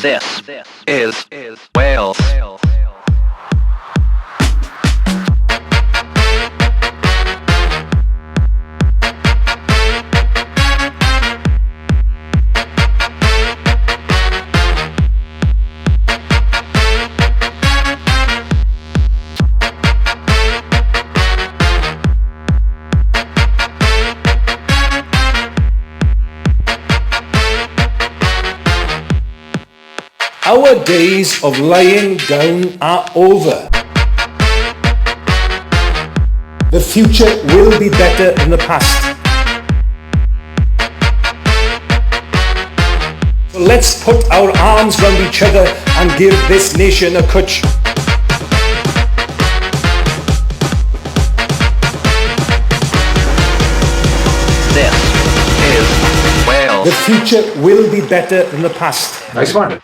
This is Wales. Our days of lying down are over. The future will be better than the past. So let's put our arms round each other and give this nation a kutch. This is Wales. The future will be better than the past. Nice one.